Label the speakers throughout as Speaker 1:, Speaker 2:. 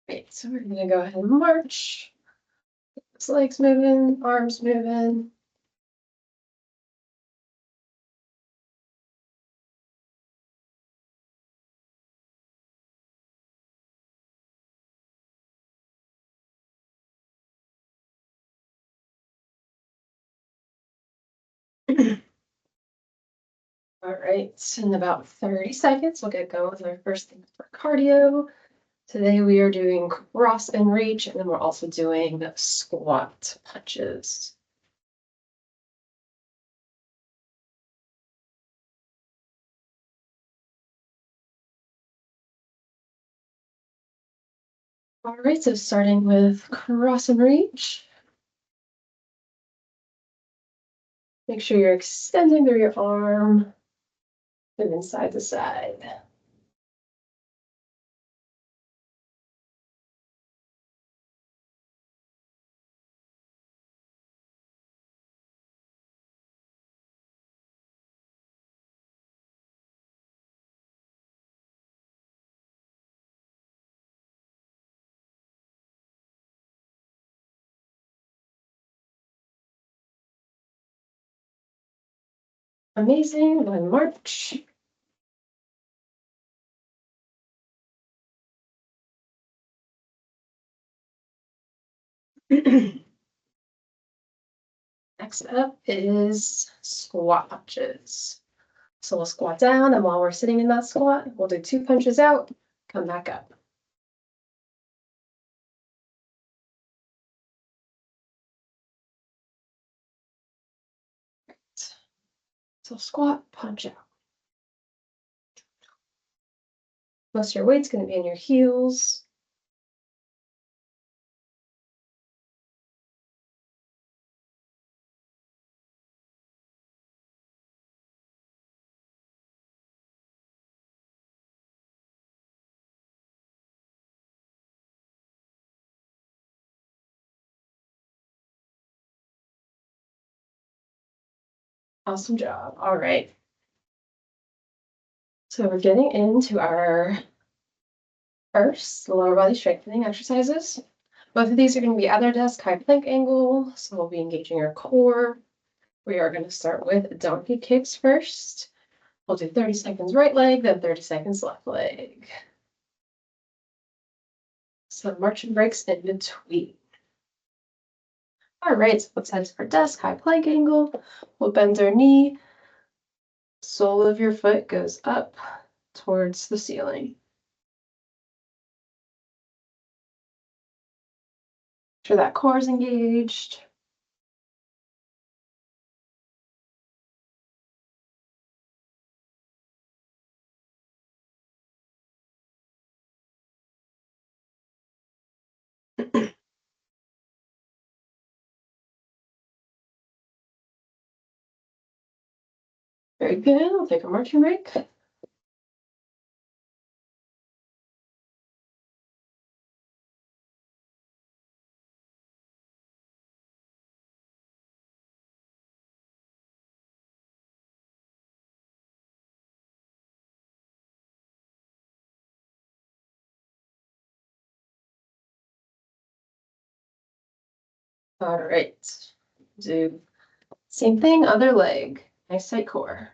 Speaker 1: Great, so we're gonna go ahead and march. Those legs moving, arms moving. All right, in about 30 seconds, we'll get going with our first thing for cardio. Today we are doing cross and reach, and then we're also doing squat punches. All right, so starting with cross and reach. Make sure you're extending through your arm, moving side to side. Amazing, then march. Next up is squat punches. So we'll squat down, and while we're sitting in that squat, we'll do 2 punches out, come back up. So squat, punch out. Most of your weight's going to be in your heels. Awesome job. All right. So we're getting into our first lower body strengthening exercises. Both of these are going to be other desk high plank angle, so we'll be engaging our core. We are going to start with donkey kicks first. We'll do 30 seconds right leg, then 30 seconds left leg. Some marching breaks in between. All right, so let's head to our desk, high plank angle. We'll bend our knee. Sole of your foot goes up towards the ceiling. Make sure that core is engaged. Very good. We'll take a marching break. All right. Do same thing, other leg. Nice tight core.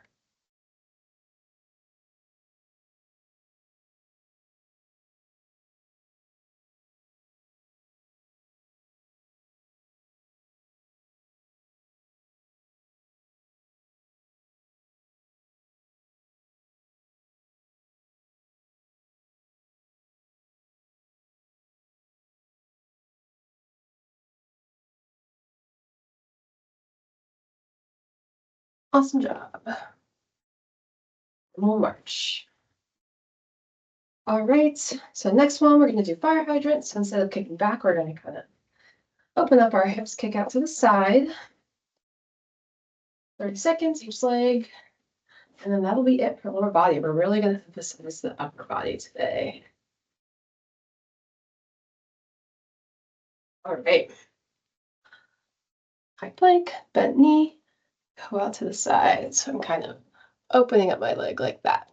Speaker 1: Awesome job. We'll march. All right, so next one, we're going to do fire hydrant. So instead of kicking back, we're going to kind of open up our hips, kick out to the side. 30 seconds each leg. And then that'll be it for lower body. We're really going to emphasize the upper body today. All right. High plank, bent knee, go out to the side. So I'm kind of opening up my leg like that.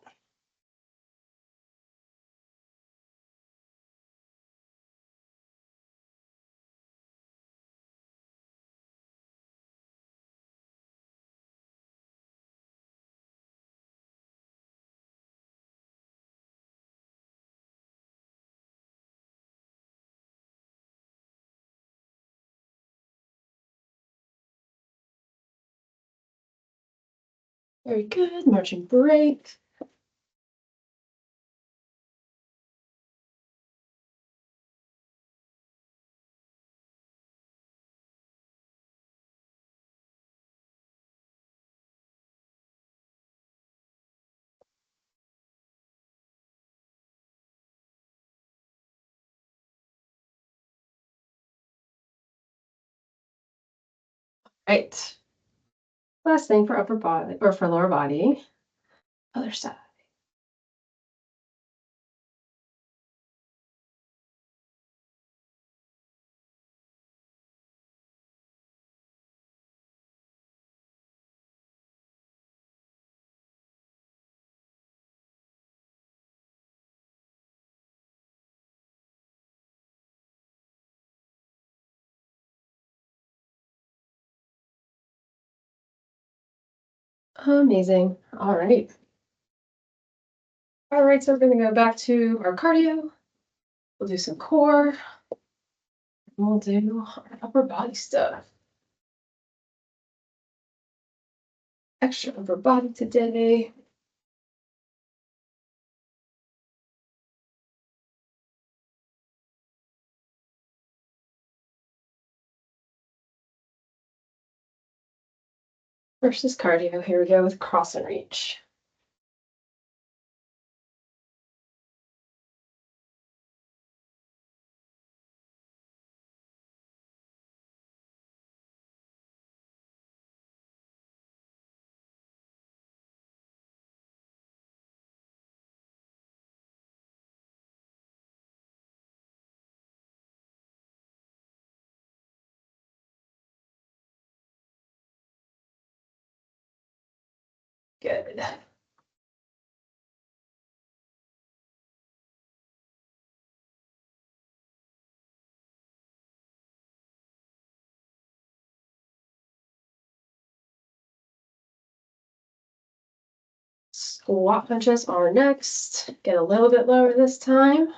Speaker 1: Very good. Marching break. Right. Last thing for upper body or for lower body. Other side. Amazing. All right. All right, so we're going to go back to our cardio. We'll do some core. And we'll do our upper body stuff. Extra upper body today. Versus cardio. Here we go with cross and reach. Good. Squat punches are next. Get a little bit lower this time. All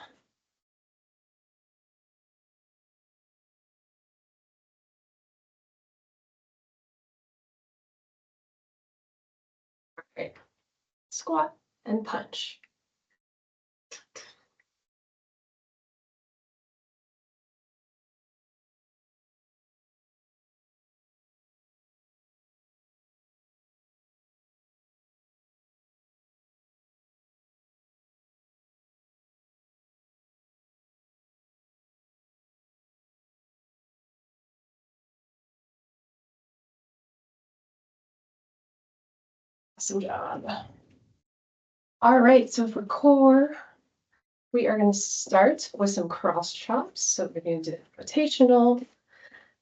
Speaker 1: right. Squat and punch. Awesome job. All right, so for core, we are going to start with some cross chops. So we're going to do rotational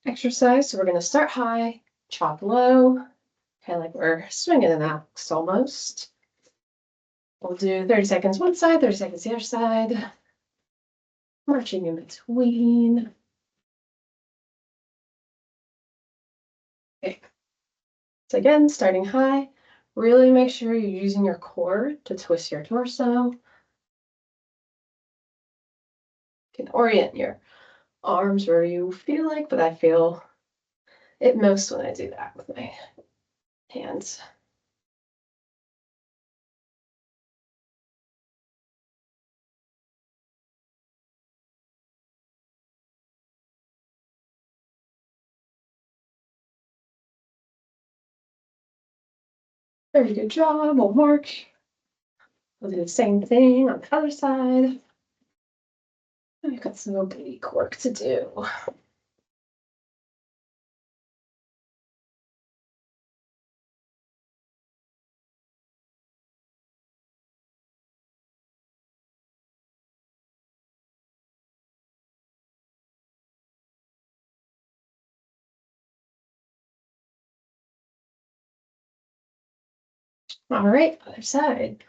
Speaker 1: exercise. So we're going to start high, chop low, kind of like we're swinging an axe almost. We'll do 30 seconds one side, 30 seconds the other side, marching in between. Okay. So again, starting high, really make sure you're using your core to twist your torso. You can orient your arms where you feel like, but I feel it most when I do that with my hands. Very good job. We'll mark. We'll do the same thing on the other side. We've got some oblique work to do. All right, other side.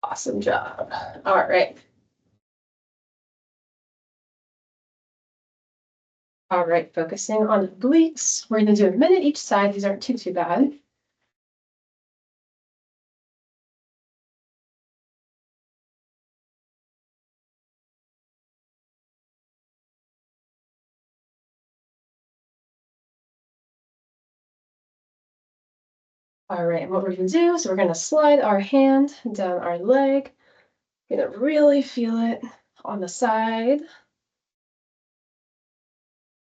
Speaker 1: Awesome job. All right. All right, focusing on the obliques. We're gonna do a minute each side. These aren't too bad. All right, and what we're gonna do is we're gonna slide our hand down our leg. You're gonna really feel it on the side.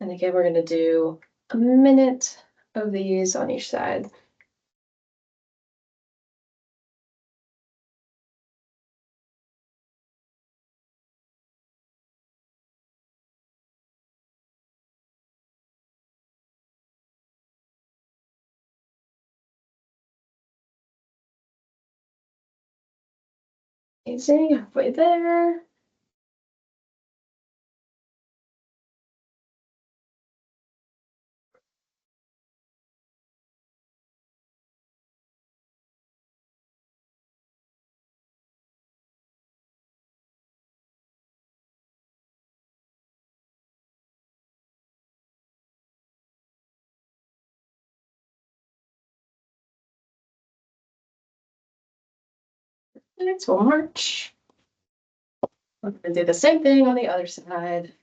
Speaker 1: And again, we're gonna do a minute of these on each side. Amazing, halfway there. Next, we'll march. We're gonna do the same thing on the other side.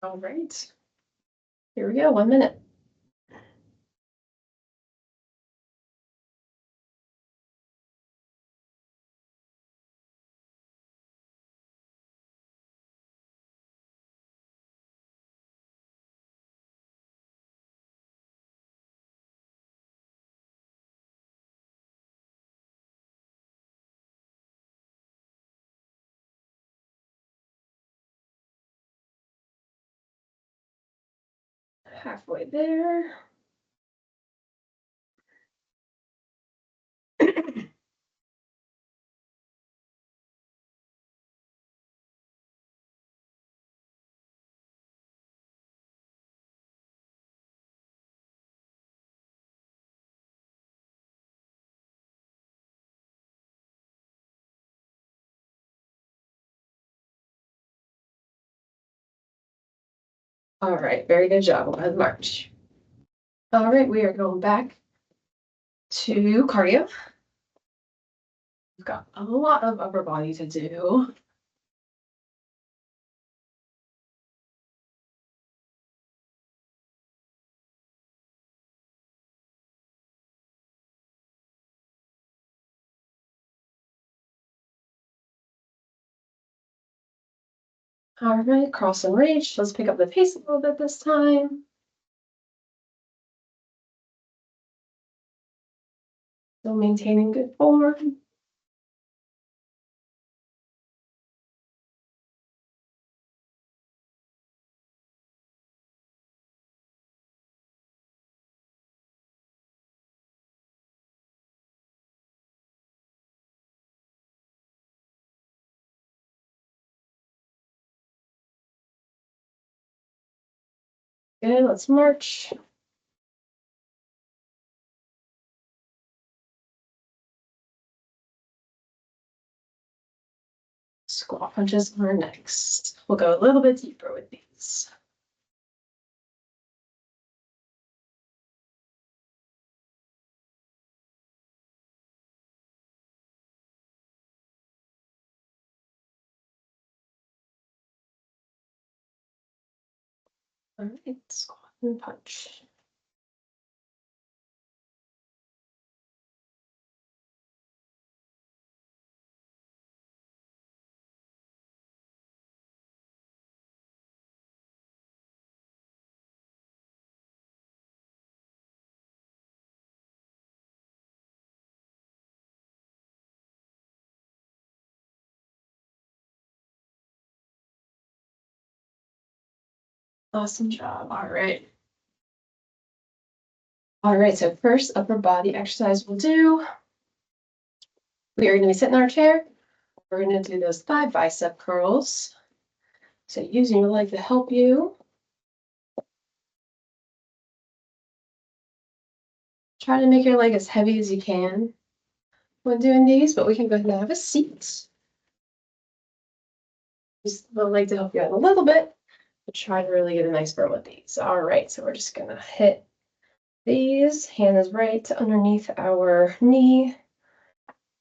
Speaker 1: All right, here we go, 1 minute. Halfway there. All right, very good job. We'll ahead and march. All right, we are going back to cardio. We've got a lot of upper body to do. All right, cross and reach. Let's pick up the pace a little bit this time. Still maintaining good form. Good, let's march. Squat punches are next. We'll go a little bit deeper with these. All right, squat and punch. Awesome job. All right. All right, so first upper body exercise we'll do. We are going to be sitting in our chair. We're going to do those thigh bicep curls. So using your leg to help you. Try to make your leg as heavy as you can when doing these, but we can go ahead and have a seat. Use the leg to help you out a little bit, but try to really get a nice burn with these. All right, so we're just gonna hit these. Hand is right underneath our knee,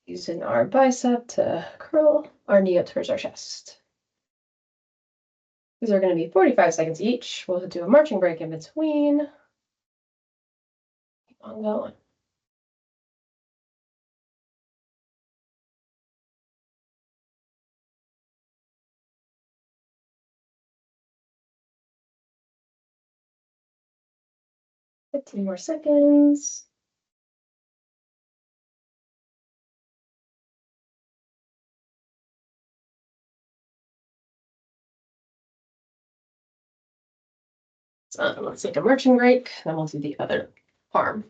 Speaker 1: using our bicep to curl our knee up towards our chest. These are going to be 45 seconds each. We'll do a marching break in between. Keep on going. 15 more seconds. So let's take a marching break, then we'll do the other arm.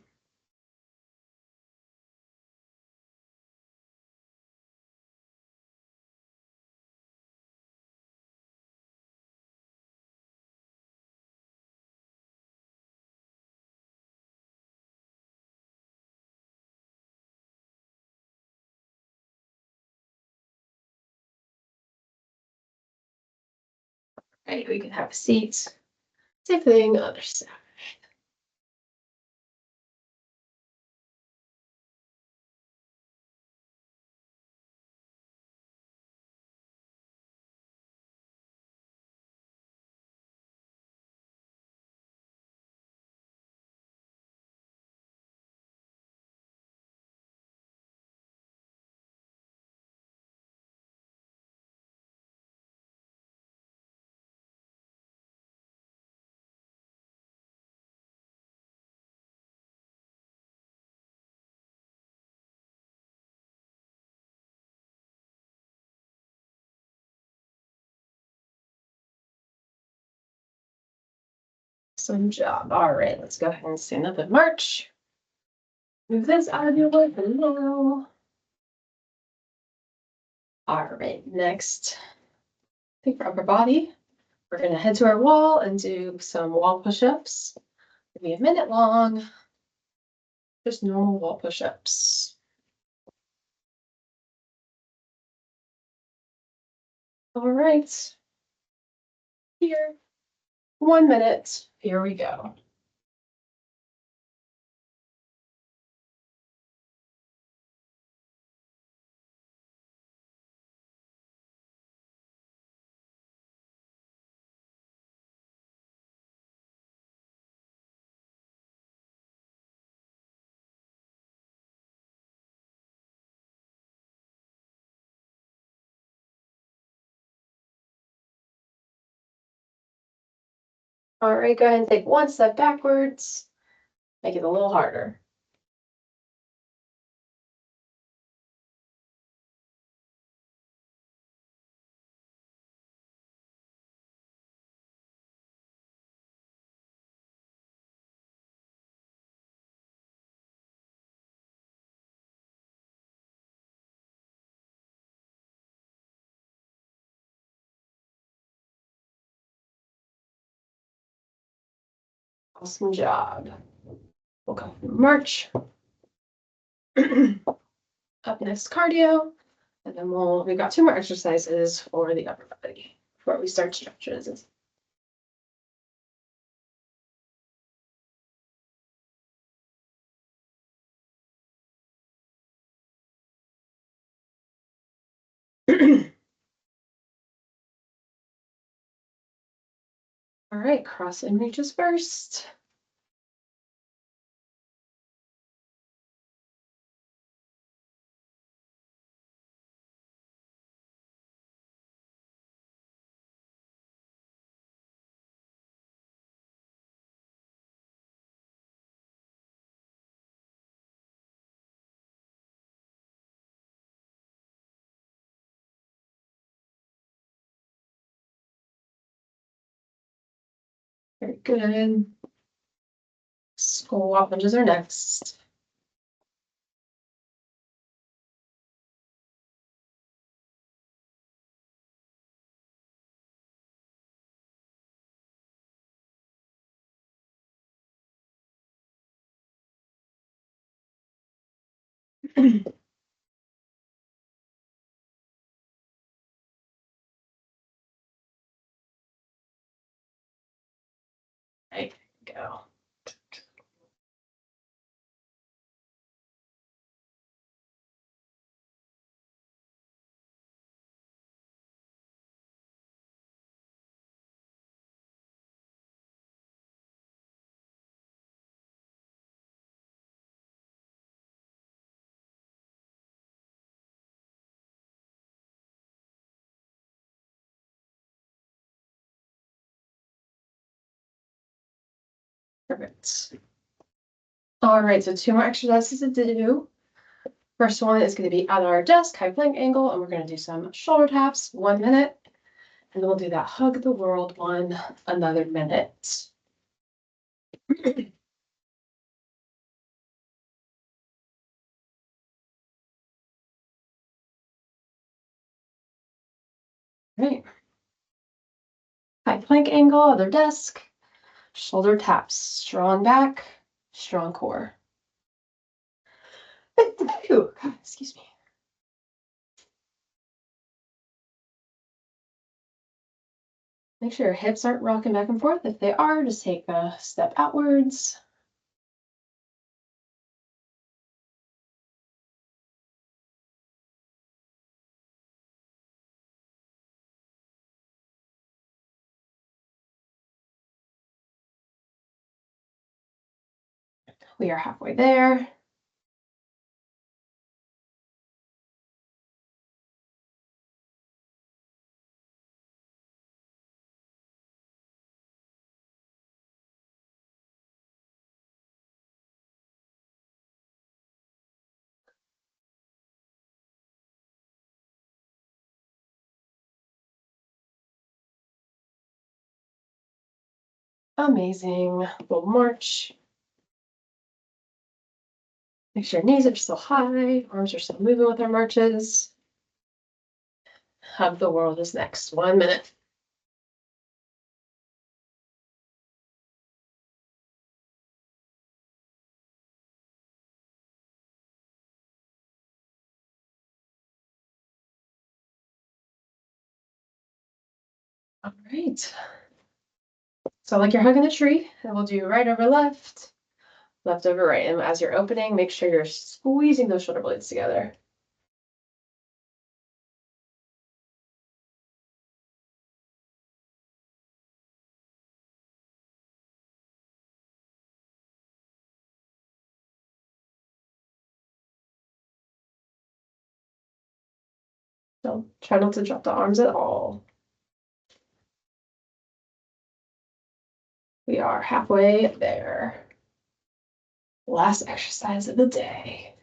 Speaker 1: Right, we can have a seat. Same thing, other side. Some job. All right, let's go ahead and stand up and march. Move this out of your way for now. All right, next, I think for upper body, we're going to head to our wall and do some wall push-ups. Maybe a minute long, just normal wall push-ups. All right, here, 1 minute, here we go. All right, go ahead and take one step backwards, make it a little harder. Awesome job. We'll go march. Up next, cardio. And then we've got 2 more exercises for the upper body before we start stretches. All right, cross and reaches first. good. Squat lunges are next. There you go. Perfect. All right, so 2 more exercises to do. First one is going to be at our desk, high plank angle, and we're going to do some shoulder taps, 1 minute, and then we'll do that hug the world one, another minute. Right. High plank angle, other desk, shoulder taps, strong back, strong core. Ooh, excuse me. Make sure your hips aren't rocking back and forth. If they are, just take a step outwards. We are halfway there. Amazing. We'll march. Make sure knees are still high, arms are still moving with our marches. Hug the world is next. 1 minute. All right. So like you're hugging a tree, and we'll do right over left, left over right. And as you're opening, make sure you're squeezing those shoulder blades together. So try not to drop the arms at all. We are halfway there. Last exercise of the day.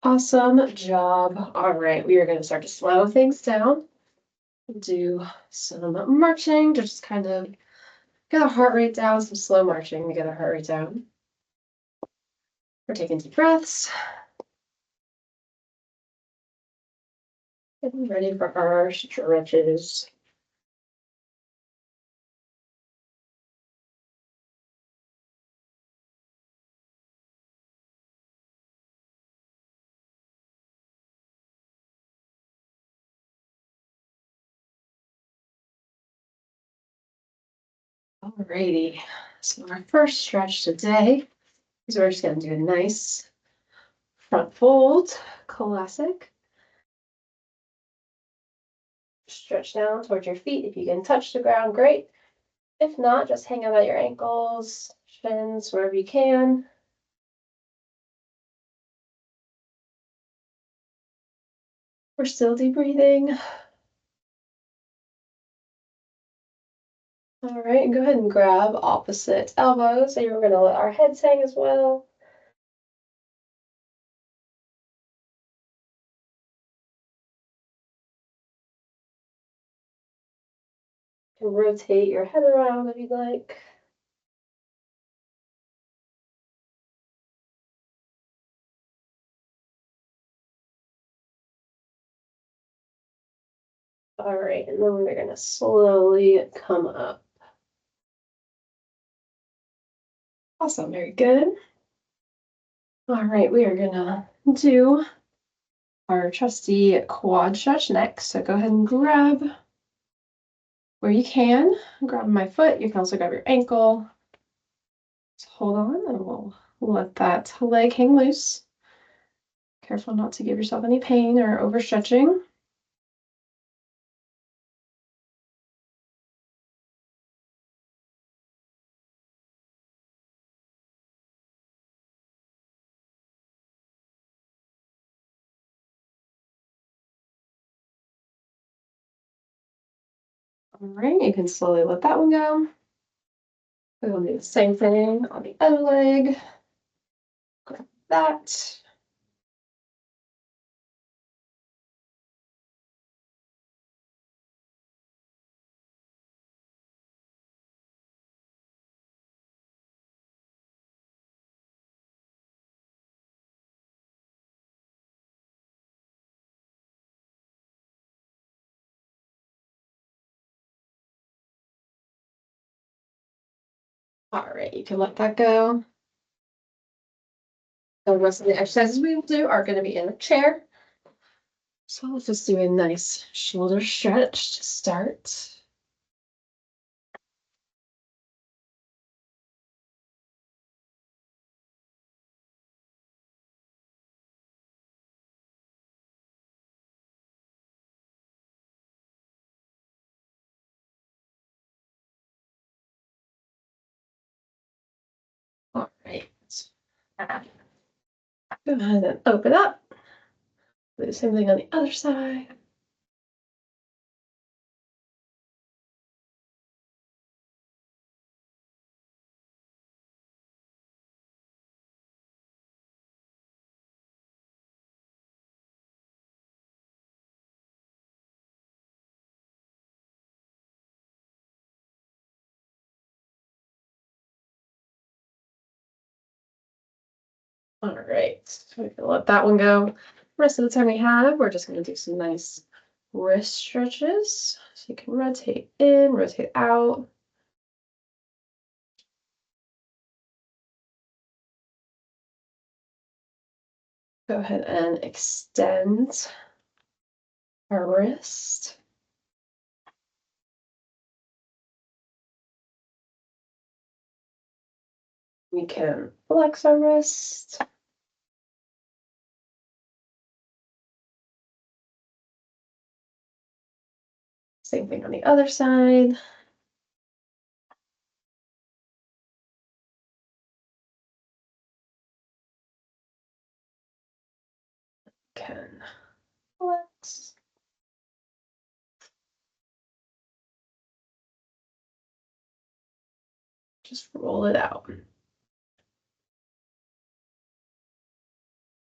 Speaker 1: Awesome job. All right, we are going to start to slow things down. Do some marching to just kind of get our heart rate down, some slow marching to get our heart rate down. We're taking deep breaths. Getting ready for our stretches. Alrighty, so our first stretch today is we're just going to do a nice front fold, classic. Stretch down towards your feet. If you can touch the ground, great. If not, just hang out at your ankles, shins, wherever you can. We're still deep breathing. All right, and go ahead and grab opposite elbows. So we're gonna let our heads hang as well. You can rotate your head around if you'd like. All right, and then we're gonna slowly come up. Awesome, very good. All right, we are gonna do our trusty quad stretch next. So go ahead and grab where you can. Grab my foot. You can also grab your ankle. Just hold on and we'll let that leg hang loose. Careful not to give yourself any pain or overstretching. All right, you can slowly let that one go. We'll do the same thing on the other leg. Grab that. All right, you can let that go. The rest of the exercises we will do are going to be in a chair. So let's just do a nice shoulder stretch to start. All right. Go ahead and open up. Do the same thing on the other side. All right, so we can let that one go. Rest of the time we have, we're just going to do some nice wrist stretches. So you can rotate in, rotate out. Go ahead and extend our wrist. We can flex our wrist. Same thing on the other side. Can flex. Just roll it out.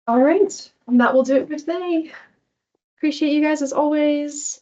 Speaker 1: All right, and that will do it for today. Appreciate you guys as always.